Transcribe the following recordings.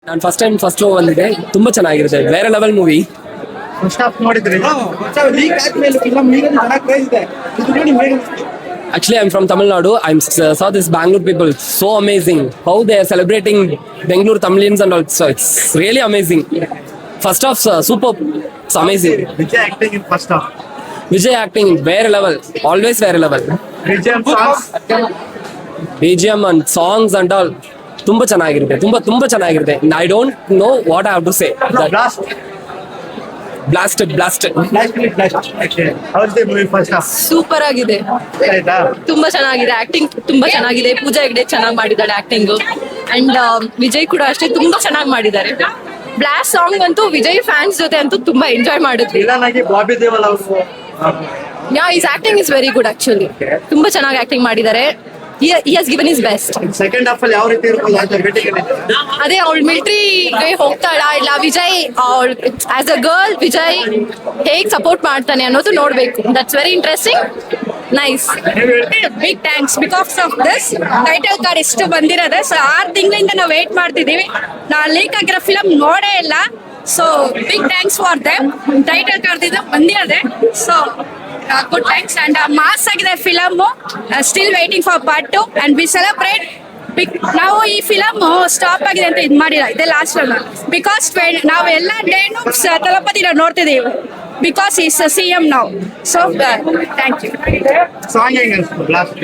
ನಾನು first time first show ಬಂದಿದೆ, ತುಂಬಾ ಚೆನ್ನಾಗಿರುತ್ತೆ, ಬೇರೆ ಲೆವೆಲ್ ಮೂವಿ. ಫಸ್ಟ್ ಹಾಫ್ ನೋಡಿದ್ರಿ ಲೀಕ್ ಆದ್ಮೇಲೆ ಫಿಲಂ ಈಗ ಚೆನ್ನಾಗಿ ಕ್ರೇಜ್ ಇದೆ ಇದು ನೋಡಿ ಹೇಗೆ Actually, I'm from Tamil Nadu. I saw this Bangalore people, so amazing. How they are celebrating Bangalore Tamilians and also it's really amazing. First off, super, it's amazing. Vijay acting in first half Vijay acting ಬೇರೆ level, always ಬೇರೆ level. Vijay songs BGM and songs and all ತುಂಬಾ ಚೆನ್ನಾಗಿರುತ್ತೆ, ತುಂಬಾ ಚೆನ್ನಾಗಿರುತ್ತೆ. I don't know what I have to say. Blasted. House the movie first half super ಆಗಿದೆ, ಆಯ್ತಾ ತುಂಬಾ ಚೆನ್ನಾಗಿದೆ. ಆಕ್ಟಿಂಗ್ ತುಂಬಾ ಚೆನ್ನಾಗಿದೆ. ಪೂಜಾ ಹೆಗ್ಡೆ ಚೆನ್ನಾಗಿ ಮಾಡಿದ್ದಾಳೆ ಆಕ್ಟಿಂಗ್. ಅಂಡ್ ವಿಜಯ್ ಕೂಡ ಅಷ್ಟೇ ತುಂಬಾ ಚೆನ್ನಾಗಿ ಮಾಡಿದ್ದಾರೆ. ಬ್ಲಾಸ್ಟ್ ಸಾಂಗ್ ಅಂತೂ ವಿಜಯ್ ಫ್ಯಾನ್ಸ್ ಜೊತೆ ಅಂತೂ ತುಂಬಾ ಎಂಜಾಯ್ ಮಾಡಿದ್ವಿ. ವಿಲನ್ ಆಗಿ ಬಾಬಿ ದೇವಲ್ ಅವರು is acting is very good actually. ತುಂಬಾ ಚೆನ್ನಾಗಿ ಆಕ್ಟಿಂಗ್ ಮಾಡಿದ್ದಾರೆ. He has given his best. Second half ಅಲ್ಲಿ ಯಾವ ರೀತಿ ಇರ್ಬೋದು ಅಂತ ವೇಟಿಂಗ್ ಅದೇ ಅವಳು ಮಿಲಿಟರಿಗೆ ಹೋಗ್ತಾಳ ಇಲ್ಲ Vijay as a girl Vijay ಹೇಗ್ ಸಪೋರ್ಟ್ ಮಾಡ್ತಾನೆ ಅನ್ನೋದು ನೋಡ್ಬೇಕು. That's very interesting, nice. Big thanks because of this title card ಇಷ್ಟು ಬಂದಿರೋದು. ಸೊ 6 ತಿಂಗಳಿಂದ ನಾವು ವೇಟ್ ಮಾಡ್ತಿದೀವಿ. ನಾ ಲೀಕ್ ಆಗಿರೋ ಫಿಲಮ್ ನೋಡೇ ಇಲ್ಲ. So big thanks for them. Title card ಬಂದಿರೋದೆ. So good thanks. And mass ಆಗಿದೆ film. Still waiting for part 2 and we celebrate. ನಾವು ಈ ಫಿಲಮ್ ಸ್ಟಾಪ್ ಆಗಿದೆ ಅಂತ ಇದು ಮಾಡಿಲ್ಲ, ಇದೇ ಲಾಸ್ಟ್ ಫಿಲಮ್. ಬಿಕಾಸ್ ನಾವು ಎಲ್ಲ ಡೇನು ತಲಪತಿನ ನೋಡ್ತಿದ್ದೀವಿ. ಬಿಕಾಸ್ ಈಸ್ CM ನಾವು. So thank you. ಸಾಂಗ್ ಹೆಂಗ್ ಅನ್ಸ್ತು ಬ್ಲಾಸ್ಟ್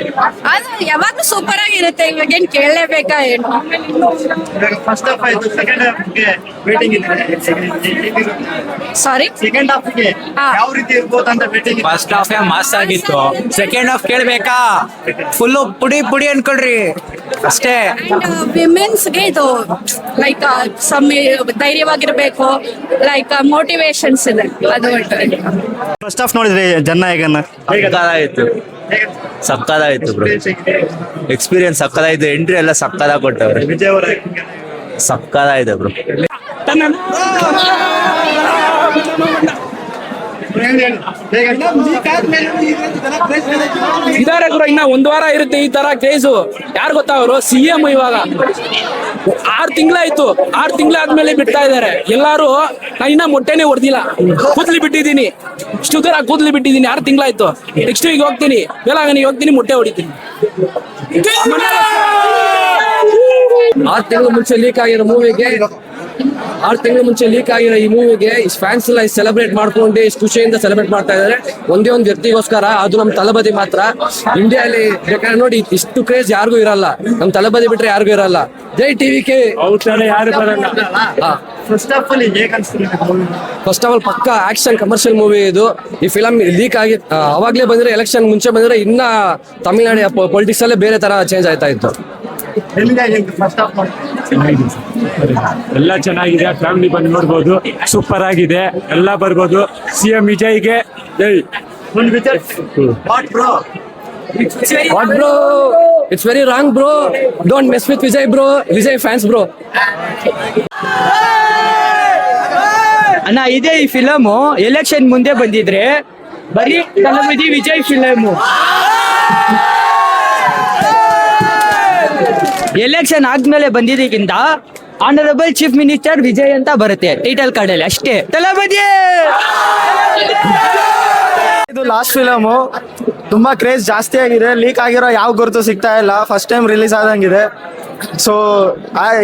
ಅದು ಯಾವಾಗ್ಲೂ ಸೂಪರ್ ಆಗಿರುತ್ತೆ. ಇವಾಗ ಏನ್ ಕೇಳಲೇಬೇಕಾ ಏನು. ಫಸ್ಟ್ ಹಾಫ್ ಆಯ್ತು, ಸೆಕೆಂಡ್ ಹಾಫ್ ಗೆ ವೇಟಿಂಗ್ ಇದೆ. ಸಾರಿ, ಸೆಕೆಂಡ್ ಹಾಫ್ ಗೆ ಯಾವ ರೀತಿ ಇರ್ಬೋದು ಅಂತ ವೇಟಿಂಗ್ ಇದೆ. ಫಸ್ಟ್ ಹಾಫ್ ಮಸ್ತ್ ಆಗಿತ್ತು, ಸೆಕೆಂಡ್ ಹಾಫ್ ಕೇಳ್ಬೇಕಾ ಫುಲ್ ಪುಡಿ ಅನ್ಕೊಳ್ರಿ ಅಷ್ಟೇ. ವಿಮೆನ್ಸ್ಗೆ ಇದು ಲೈಕ್ ಧೈರ್ಯವಾಗಿರ್ಬೇಕು, ಲೈಕ್ ಮೋಟಿವೇಶನ್ಸ್ ಇದೆ. ಅದು ಫಸ್ಟ್ ಹಾಫ್ ನೋಡಿದ್ರಿ ಜನ ಹೇಗನ್ನ ಸಕ್ಕದಾಯ್ತು ಬ್ರೋ, ಎಕ್ಸ್ಪೀರಿಯನ್ಸ್ ಸಕ್ಕದಾಯ್ತು. ಎಂಟ್ರಿ ಎಲ್ಲ ಸಕ್ಕದಾಗಿ ಕೊಟ್ಟವ್ರೆ, ವಿಜಯ್ ಅವರ ಸಕ್ಕದಾಯ್ತು ಬ್ರೋ. ಇದಾರೆ ಗುರು, ಇನ್ನ 1 ವಾರ ಇರುತ್ತೆ ಈ ತರ ಕ್ರೇಜು. ಯಾರು ಗೊತ್ತಾ ಅವರು CM ಇವಾಗ 6 ತಿಂಗಳಾಯ್ತು. 6 ತಿಂಗಳಾದ್ಮೇಲೆ ಬಿಡ್ತಾ ಇದಾರೆ ಎಲ್ಲಾರು. ನಾನು ಇನ್ನ ಮೊಟ್ಟೆನೆ ಹೊಡೆದಿಲ್ಲ, ಕೂದ್ಲಿ ಬಿಟ್ಟಿದ್ದೀನಿ, ಶುಗರ್ ಕೂದ್ಲಿ ಬಿಟ್ಟಿದ್ದೀನಿ. 6 ತಿಂಗಳಾಯ್ತು. ನೆಕ್ಸ್ಟ್ ವೀಕ್ ಹೋಗ್ತೀನಿ, ಬೇಲಾಗನಿಗೆ ಹೋಗ್ತೀನಿ, ಮೊಟ್ಟೆ ಹೊಡಿತೀನಿ. 6 ತಿಂಗಳು ಮುಂಚೆ ಲೀಕ್ ಆಗಿರೋ ಮೂವಿಗೆ 6 ತಿಂಗಳ ಮುಂಚೆ ಲೀಕ್ ಆಗಿರೋ ಈ ಮೂವಿಗೆ ಫ್ಯಾನ್ಸ್ ಎಲ್ಲ ಸೆಲೆಬ್ರೇಟ್ ಮಾಡ್ಕೊಂಡು ಇಷ್ಟು ಖುಷಿಯಿಂದ ಸೆಲೆಬ್ರೇಟ್ ಮಾಡ್ತಾ ಇದ್ದಾರೆ. ಒಂದೇ ಒಂದು ವ್ಯಕ್ತಿಗೋಸ್ಕರ, ಅದು ನಮ್ಮ ತಲಪತಿ ಮಾತ್ರ. ಇಂಡಿಯಾಲಿ ಬೇಕಾದ್ರೆ ನೋಡಿ ಇಷ್ಟು ಕ್ರೇಜ್ ಯಾರಿಗೂ ಇರಲ್ಲ, ನಮ್ ತಲಪತಿ ಬಿಟ್ರೆ ಯಾರಿಗೂ ಇರಲ್ಲ. ಜೈ TVK. ಯಾರು ಬರಲ್ಲ. ಫಸ್ಟ್ ಹಾಫ್ ಅಲ್ಲಿ ಹೇಗೆ ಅನ್ಸ್ತು? ಫಸ್ಟ್ ಆಫ್ ಆಲ್ ಪಕ್ಕ ಆಕ್ಷನ್ ಕಮರ್ಷಿಯಲ್ ಮೂವಿ ಇದು. ಈ ಫಿಲಮ್ ಲೀಕ್ ಆಗಿ ಅವಾಗ್ಲೇ ಬಂದ್ರೆ, ಎಲೆಕ್ಷನ್ ಮುಂಚೆ ಬಂದ್ರೆ ಇನ್ನ ತಮಿಳ್ನಾಡು ಪೊಲಿಟಿಕ್ಸ್ ಅಲ್ಲೇ ಬೇರೆ ತರ ಚೇಂಜ್ ಆಯ್ತಾ ಇತ್ತು. ಫಸ್ಟ್ ಹಾಫ್ ಎಲ್ಲ ಚೆನ್ನಾಗಿದೆ, ಫ್ಯಾಮಿಲಿ ಬಂದು ನೋಡ್ಬೋದು. ಸೂಪರ್ ಆಗಿದೆ, ಎಲ್ಲ ಬರ್ಬೋದು. CM ವಿಜಯ್ಗೆ ಜೈ. ಒಂದು ವಿಚಾರ what bro What bro? It's very wrong bro. Don't mess with Vijay bro. Vijay fans bro. ಅಣ್ಣ ಇದೇ ಈ ಫಿಲಮು ಎಲೆಕ್ಷನ್ ಮುಂದೆ ಬಂದಿದ್ರೆ ಬರೀ ತಲಪತಿ ವಿಜಯ್ ಫಿಲಮು. ಎಲೆಕ್ಷನ್ ಆದ್ಮೇಲೆ ಬಂದಿದ್ದಕ್ಕಿಂತ ಆನರಬಲ್ ಚೀಫ್ ಮಿನಿಸ್ಟರ್ ವಿಜಯ್ ಅಂತ ಬರುತ್ತೆ ಟೈಟಲ್ ಕಾರ್ಡಲ್ಲಿ ಅಷ್ಟೇ. ತಲಪತಿ ಇದು ಲಾಸ್ಟ್ ಫಿಲಮು, ತುಂಬಾ ಕ್ರೇಜ್ ಜಾಸ್ತಿ ಆಗಿದೆ. ಲೀಕ್ ಆಗಿರೋ ಯಾವ ಗುರುತು ಸಿಗ್ತಾ ಇಲ್ಲ, ಫಸ್ಟ್ ಟೈಮ್ ರಿಲೀಸ್ ಆದಂಗಿದೆ. ಸೊ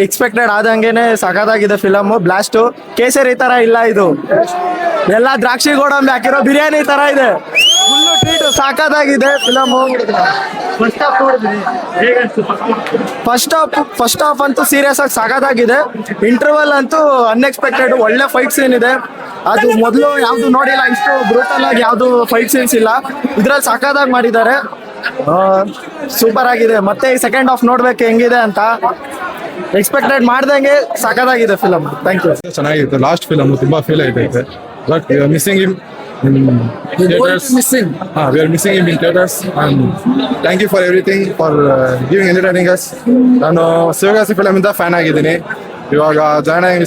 ಎಕ್ಸ್ಪೆಕ್ಟೆಡ್ ಆದಂಗೆನೆ ಸಖತ್ತಾಗಿದೆ ಫಿಲಮು. ಬ್ಲಾಸ್ಟು ಕೇಸರಿ ತರ ಇಲ್ಲ, ಇದು ಎಲ್ಲ ದ್ರಾಕ್ಷಿ ಗೋಡಂಬಿ ಹಾಕಿರೋ ಬಿರಿಯಾನಿ ತರ ಇದೆ. ಫುಲ್ಲು ಟ್ರೀಟ್, ಸಾಕಾಗಿದೆ ಫಿಲಮು. ಫಸ್ಟ್ ಹಾಫ್ ಅಂತೂ ಸೀರಿಯಸ್ ಆಗಿ ಸಾಕಾಗಿದೆ. ಇಂಟರ್ವಲ್ ಅಂತೂ ಅನ್ಎಕ್ಸ್ಪೆಕ್ಟೆಡ್, ಒಳ್ಳೆ ಫೈಟ್ ಸೀನ್ ಇದೆ. ಅದು ಮೊದಲು ಯಾವ್ದು ನೋಡಿಲ್ಲ, ಇಷ್ಟು ಬ್ರೂಟಲ್ ಆಗಿ ಯಾವ್ದು ಫೈಟ್ ಸೀನ್ಸ್ ಇಲ್ಲ. ಇದ್ರಲ್ಲಿ ಸಾಕಾಗಿ ಮಾಡಿದ್ದಾರೆ, ಸೂಪರ್ ಆಗಿದೆ. ಮತ್ತೆ ಈ ಸೆಕೆಂಡ್ ಹಾಫ್ ನೋಡ್ಬೇಕು ಹೆಂಗಿದೆ ಅಂತ. ಎಕ್ಸ್ಪೆಕ್ಟೆಡ್ ಮಾಡ್ದಂಗೆ ಸಾಕಾಗಿದೆ ಫಿಲಮ್. Thank you. ಚೆನ್ನಾಗಿತ್ತು ಲಾಸ್ಟ್ ಫಿಲಮ್, ತುಂಬಾ ಫೀಲ್ ಆಯ್ತೈತೆ. But we are missing him we are missing him in theaters, and thank you for everything, for giving entertaining us. ನಾನು ಶಿವಗಾಸಿ ಫಿಲಮ್ ಇಂದ ಫ್ಯಾನ್ ಆಗಿದ್ದೀನಿ. ಇವಾಗ ಜಾಯ್ನ್ ಆಗಿ